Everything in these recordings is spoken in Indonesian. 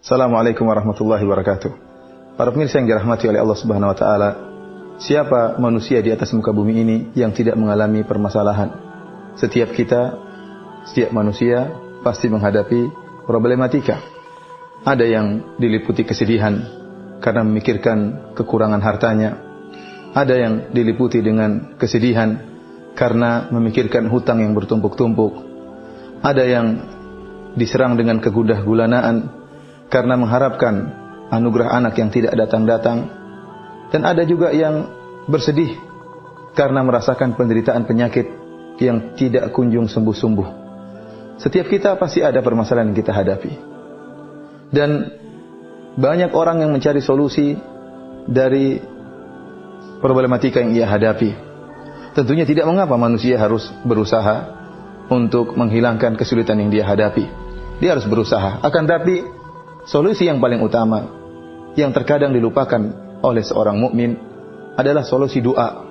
Assalamualaikum warahmatullahi wabarakatuh. Para pemirsa yang dirahmati oleh Allah Subhanahu wa taala, siapa manusia di atas muka bumi ini yang tidak mengalami permasalahan? Setiap kita, setiap manusia pasti menghadapi problematika. Ada yang diliputi kesedihan karena memikirkan kekurangan hartanya. Ada yang diliputi dengan kesedihan karena memikirkan hutang yang bertumpuk-tumpuk. Ada yang diserang dengan kegundah gulanaan karena mengharapkan anugerah anak yang tidak datang-datang. Dan ada juga yang bersedih karena merasakan penderitaan penyakit yang tidak kunjung sembuh-sembuh. Setiap kita pasti ada permasalahan yang kita hadapi. Dan banyak orang yang mencari solusi dari problematika yang ia hadapi. Tentunya tidak mengapa manusia harus berusaha untuk menghilangkan kesulitan yang dia hadapi. Dia harus berusaha. Akan tapi solusi yang paling utama yang terkadang dilupakan oleh seorang mukmin adalah solusi doa.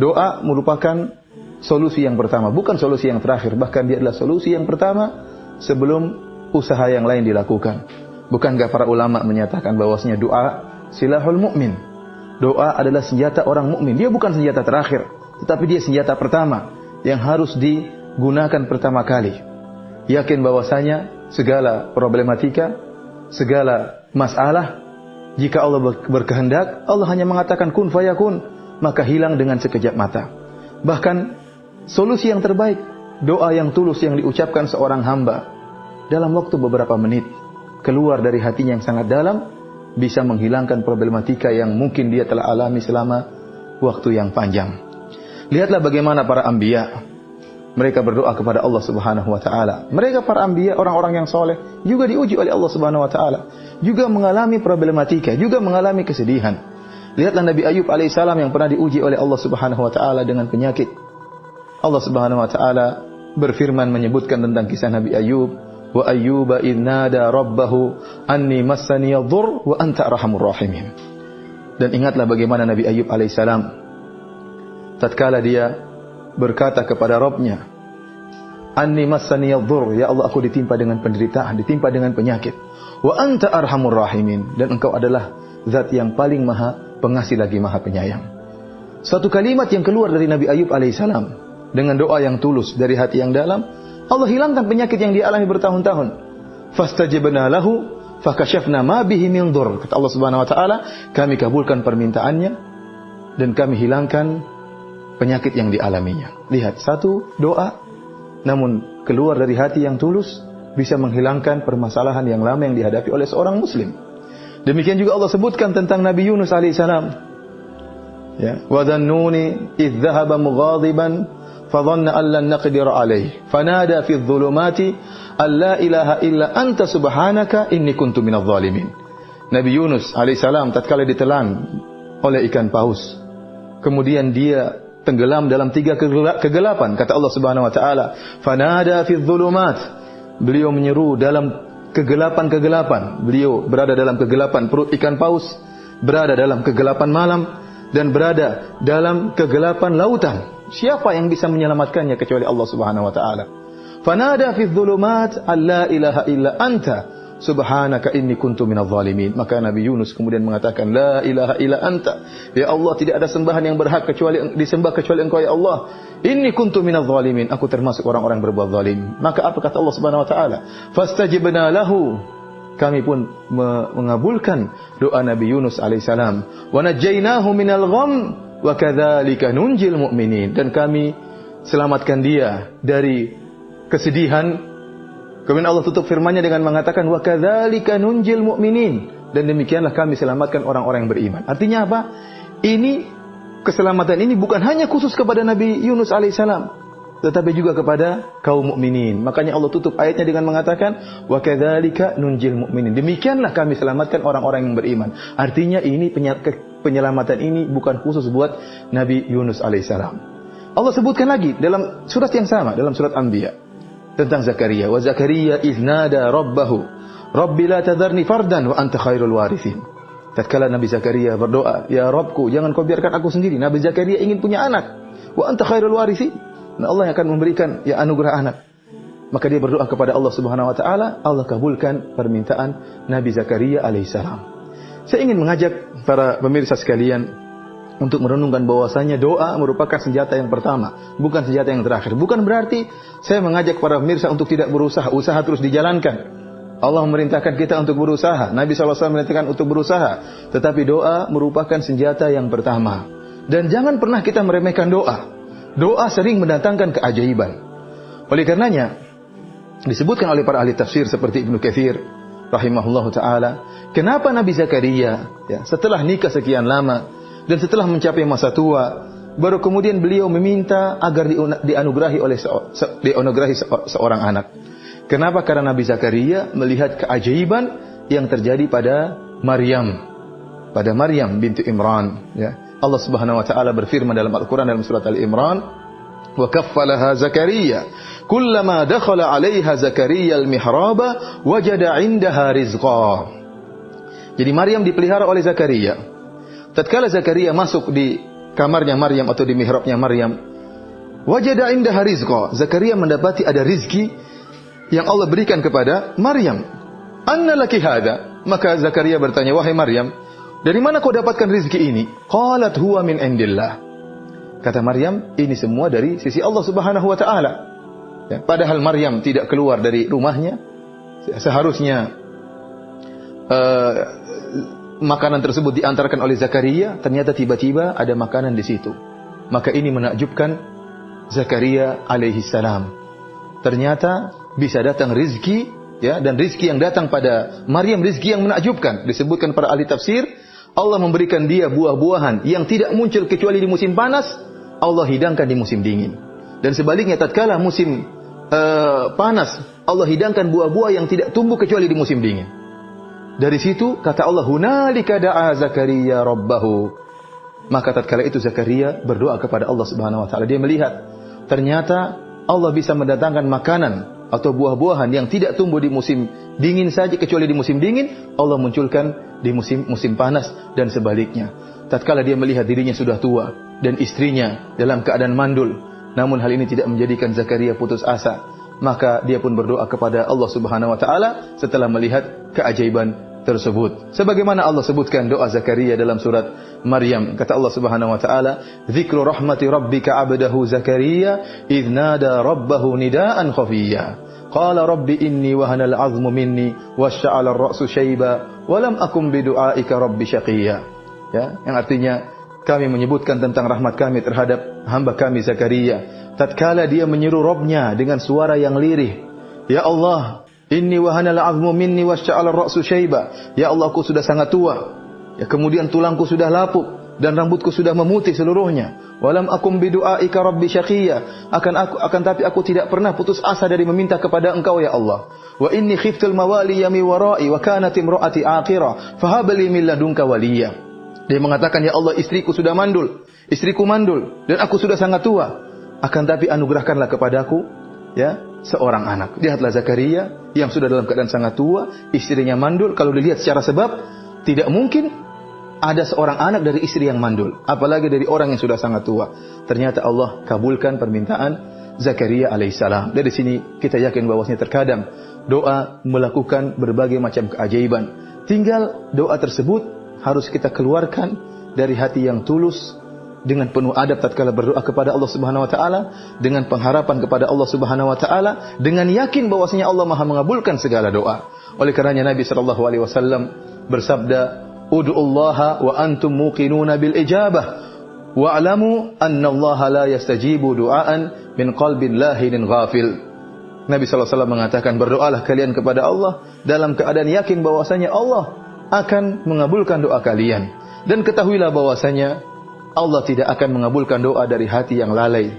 Doa merupakan solusi yang pertama, bukan solusi yang terakhir, bahkan dia adalah solusi yang pertama sebelum usaha yang lain dilakukan. Bukankah para ulama menyatakan bahwasanya doa silahul mukmin? Doa adalah senjata orang mukmin. Dia bukan senjata terakhir, tetapi dia senjata pertama yang harus digunakan pertama kali. Yakin bahwasanya segala problematika, segala masalah, jika Allah berkehendak, Allah hanya mengatakan kun fayakun, maka hilang dengan sekejap mata. Bahkan solusi yang terbaik, doa yang tulus yang diucapkan seorang hamba dalam waktu beberapa menit, keluar dari hatinya yang sangat dalam, bisa menghilangkan problematika yang mungkin dia telah alami selama waktu yang panjang. Lihatlah bagaimana para anbiya, mereka berdoa kepada Allah Subhanahu wa taala. Mereka para anbiya, orang-orang yang soleh, juga diuji oleh Allah Subhanahu wa taala, juga mengalami problematika, juga mengalami kesedihan. Lihatlah Nabi Ayub alaihissalam yang pernah diuji oleh Allah Subhanahu wa taala dengan penyakit. Allah Subhanahu wa taala berfirman menyebutkan tentang kisah Nabi Ayub, wa ayyuba idh nada rabbahu anni massani yadhur wa anta arhamur rahimin. Dan ingatlah bagaimana Nabi Ayub alaihissalam tatkala dia berkata kepada Rabbnya, anni massani yadhur, ya Allah aku ditimpa dengan penderitaan, ditimpa dengan penyakit. Wa anta arhamur rahimin, dan engkau adalah zat yang paling maha pengasih lagi maha penyayang. Suatu kalimat yang keluar dari Nabi Ayub alaihissalam dengan doa yang tulus dari hati yang dalam, Allah hilangkan penyakit yang dia alami bertahun-tahun. Fastajabna lahu fakashafna ma bihi min dhur. Kata Allah Subhanahu wa taala, kami kabulkan permintaannya dan kami hilangkan penyakit yang dialaminya. Lihat, satu doa namun keluar dari hati yang tulus bisa menghilangkan permasalahan yang lama yang dihadapi oleh seorang muslim. Demikian juga Allah sebutkan tentang Nabi Yunus alaihissalam. Ya, wa dhannuni idh dhahaba mughadiban fadhanna an lan naqdir alayhi fanada fi adh-dhulumati alla ilaha illa anta subhanaka inni kuntu minadh dhalimin. Nabi Yunus alaihissalam tatkala ditelan oleh ikan paus, kemudian dia tenggelam dalam 3 kegelapan. Kata Allah Subhanahu wa taala, fanada fi dhulumat, beliau menyeru dalam kegelapan-kegelapan. Beliau berada dalam kegelapan perut ikan paus, berada dalam kegelapan malam, dan berada dalam kegelapan lautan. Siapa yang bisa menyelamatkannya kecuali Allah Subhanahu wa taala? Fanada fi dhulumat alla ilaha illa anta subhanaka inni kuntu minadh dhalimin. Maka Nabi Yunus kemudian mengatakan, la ilaha illa anta, ya Allah tidak ada sembahan yang berhak kecuali disembah kecuali Engkau ya Allah. Inni kuntu minadh dhalimin, aku termasuk orang-orang yang berbuat zalim. Maka apa kata Allah Subhanahu wa taala? Fastajibna lahu, kami pun mengabulkan doa Nabi Yunus alaihissalam. Wa najjaynahu minal gham wa kadzalika nunjil mu'minin, dan kami selamatkan dia dari kesedihan. Kemudian Allah tutup firman-Nya dengan mengatakan wa kadzalika nunjil mu'minin, dan demikianlah kami selamatkan orang-orang yang beriman. Artinya apa? Ini keselamatan ini bukan hanya khusus kepada Nabi Yunus alaihissalam, tetapi juga kepada kaum mukminin. Makanya Allah tutup ayatnya dengan mengatakan wa kadzalika nunjil mu'minin. Demikianlah kami selamatkan orang-orang yang beriman. Artinya ini penyelamatan ini bukan khusus buat Nabi Yunus alaihissalam. Allah sebutkan lagi dalam surat yang sama, dalam surat Anbiya, tentang Zakaria. Wa Zakaria iznada rabbahu rabbi la tadharni fardan wa anta khairul warithin. Tatkala Nabi Zakaria berdoa, ya Rabbku, jangan kau biarkan aku sendiri. Nabi Zakaria ingin punya anak. Wa anta khairul warithin. Nah, Allah yang akan memberikan ya anugerah anak. Maka dia berdoa kepada Allah Subhanahu wa taala, Allah kabulkan permintaan Nabi Zakaria alaihissalam. Saya ingin mengajak para pemirsa sekalian untuk merenungkan bahwasanya doa merupakan senjata yang pertama, bukan senjata yang terakhir. Bukan berarti saya mengajak para pemirsa untuk tidak berusaha, usaha terus dijalankan. Allah memerintahkan kita untuk berusaha, Nabi SAW memerintahkan untuk berusaha. Tetapi doa merupakan senjata yang pertama. Dan jangan pernah kita meremehkan doa. Doa sering mendatangkan keajaiban. Oleh karenanya, disebutkan oleh para ahli tafsir seperti Ibnu Katsir rahimahullahu taala, kenapa Nabi Zakaria setelah nikah sekian lama dan setelah mencapai masa tua, baru kemudian beliau meminta agar dianugerahi seorang anak. Kenapa? Karena Nabi Zakaria melihat keajaiban yang terjadi pada Maryam binti Imran. Allah Subhanahu wa taala berfirman dalam Al-Quran dalam surat Al-Imran, wa kaffalaha Zakaria kullama dakhala 'alaiha Zakaria al-mihraba wajada 'indaha rizqa. Jadi Maryam dipelihara oleh Zakaria. Tatkala Zakaria masuk di kamarnya Maryam atau di mihrabnya Maryam, wajada indaha rizqa. Zakaria mendapati ada rizki yang Allah berikan kepada Maryam. Anna laki hada? Maka Zakaria bertanya, wahai Maryam, dari mana kau dapatkan rizki ini? Qalat huwa min indillah. Kata Maryam, ini semua dari sisi Allah Subhanahu wa taala. Padahal Maryam tidak keluar dari rumahnya. Seharusnya makanan tersebut diantarkan oleh Zakaria, ternyata tiba-tiba ada makanan di situ. Maka ini menakjubkan Zakaria alaihi salam. Ternyata bisa datang rizki, dan rizki yang datang pada Maryam rizki yang menakjubkan. Disebutkan para ahli tafsir, Allah memberikan dia buah-buahan yang tidak muncul kecuali di musim panas, Allah hidangkan di musim dingin. Dan sebaliknya tatkala musim panas, Allah hidangkan buah-buah yang tidak tumbuh kecuali di musim dingin. Dari situ kata Allah, hunalika da'a Zakaria rabbahu. Maka tatkala itu Zakaria berdoa kepada Allah Subhanahu wa taala. Dia melihat ternyata Allah bisa mendatangkan makanan atau buah-buahan yang tidak tumbuh di musim dingin saja kecuali di musim dingin, Allah munculkan di musim panas dan sebaliknya. Tatkala dia melihat dirinya sudah tua dan istrinya dalam keadaan mandul, namun hal ini tidak menjadikan Zakaria putus asa. Maka dia pun berdoa kepada Allah Subhanahu wa taala setelah melihat keajaiban tersebut. Sebagaimana Allah sebutkan doa Zakaria dalam surat Maryam, kata Allah Subhanahu wa taala, "Dzikru rahmati rabbika 'abdahu Zakaria idz nada rabbahu nidaan khafiyya. Qala rabbi inni wahana al-'azmu minni wasya'ala ar-ra'su shayba wa lam akun bi du'aika rabbi syaqiyya." Yang artinya kami menyebutkan tentang rahmat kami terhadap hamba kami Zakaria. Tatkala dia menyeru Rabbnya dengan suara yang lirih, ya Allah, inni wahanal azmu minni wasya'ala ar-ra'su syaiba. Ya Allah, aku sudah sangat tua. Kemudian tulangku sudah lapuk dan rambutku sudah memutih seluruhnya. Walam akum bidu'aika rabbi syaqiyya. Akan tapi aku tidak pernah putus asa dari meminta kepada Engkau ya Allah. Wa inni khiftul mawali yami wara'i wa kanat imra'ati aqira fahab li min ladunka waliyya. Dia mengatakan, ya Allah, istriku mandul dan aku sudah sangat tua. Akan tapi anugerahkanlah kepadaku seorang anak. Lihatlah Zakaria yang sudah dalam keadaan sangat tua, istrinya mandul. Kalau dilihat secara sebab, tidak mungkin ada seorang anak dari istri yang mandul, apalagi dari orang yang sudah sangat tua. Ternyata Allah kabulkan permintaan Zakaria alaihissalam. Dari sini kita yakin bahwasanya terkadang doa melakukan berbagai macam keajaiban. Tinggal doa tersebut harus kita keluarkan dari hati yang tulus, dengan penuh adab tatkala berdoa kepada Allah Subhanahu wa taala, dengan pengharapan kepada Allah Subhanahu wa taala, dengan yakin bahwasanya Allah Maha mengabulkan segala doa. Oleh karenanya Nabi sallallahu alaihi wasallam bersabda, "Ud'ullaha wa antum muqinuna bil ijabah wa'lamu anna Allah la yastajibu du'aan min qalbin lahinin ghafil." Nabi sallallahu alaihi wasallam mengatakan, berdoalah kalian kepada Allah dalam keadaan yakin bahwasanya Allah akan mengabulkan doa kalian, dan ketahuilah bahwasanya Allah tidak akan mengabulkan doa dari hati yang lalai.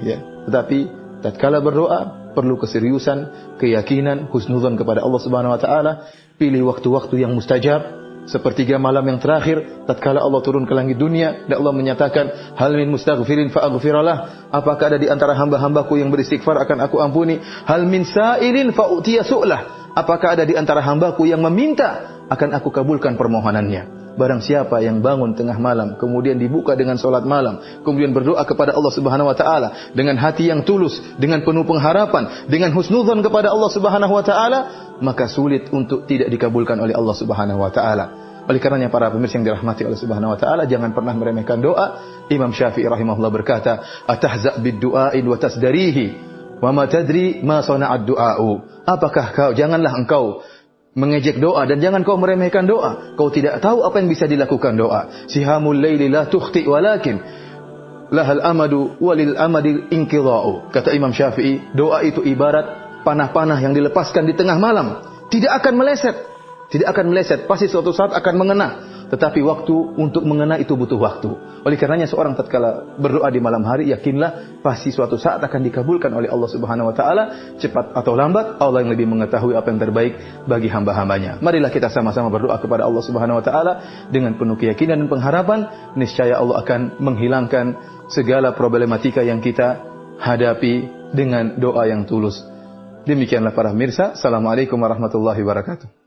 Tetapi tatkala berdoa perlu keseriusan, keyakinan, husnudzon kepada Allah Subhanahu wa taala. Pilih waktu-waktu yang mustajab, sepertiga malam yang terakhir tatkala Allah turun ke langit dunia dan Allah menyatakan, hal min mustaghfirin fa aghfiralah. Apakah ada di antara hamba-hambaku yang beristighfar akan aku ampuni? Hal min sa'ilin fa utiya su'lah. Apakah ada di antara hambaku yang meminta akan aku kabulkan permohonannya? barang siapa yang bangun tengah malam, kemudian dibuka dengan salat malam, kemudian berdoa kepada Allah Subhanahu wa taala dengan hati yang tulus, dengan penuh pengharapan, dengan husnudzon kepada Allah Subhanahu wa taala, maka sulit untuk tidak dikabulkan oleh Allah Subhanahu wa taala. Oleh karenanya para pemirsa yang dirahmati oleh Subhanahu wa taala, jangan pernah meremehkan doa. Imam Syafi'i rahimahullah berkata, "Atahza' bid-du'ain wa tasdarihi, wa ma tadri ma sana'ad du'a'u." Apakah janganlah engkau mengejek doa dan jangan kau meremehkan doa. Kau tidak tahu apa yang bisa dilakukan doa. Sihamul laili la tukhti walakin lahal amadu walil amadi inqidha'u. Kata Imam Syafi'i, doa itu ibarat panah-panah yang dilepaskan di tengah malam. Tidak akan meleset. Tidak akan meleset. Pasti suatu saat akan mengena. Tetapi waktu untuk mengena itu butuh waktu. Oleh karenanya seorang tatkala berdoa di malam hari, yakinlah pasti suatu saat akan dikabulkan oleh Allah Subhanahu wa taala, cepat atau lambat. Allah yang lebih mengetahui apa yang terbaik bagi hamba-hambanya. Marilah kita sama-sama berdoa kepada Allah Subhanahu wa taala dengan penuh keyakinan dan pengharapan, niscaya Allah akan menghilangkan segala problematika yang kita hadapi dengan doa yang tulus. Demikianlah para pemirsa. Assalamualaikum warahmatullahi wabarakatuh.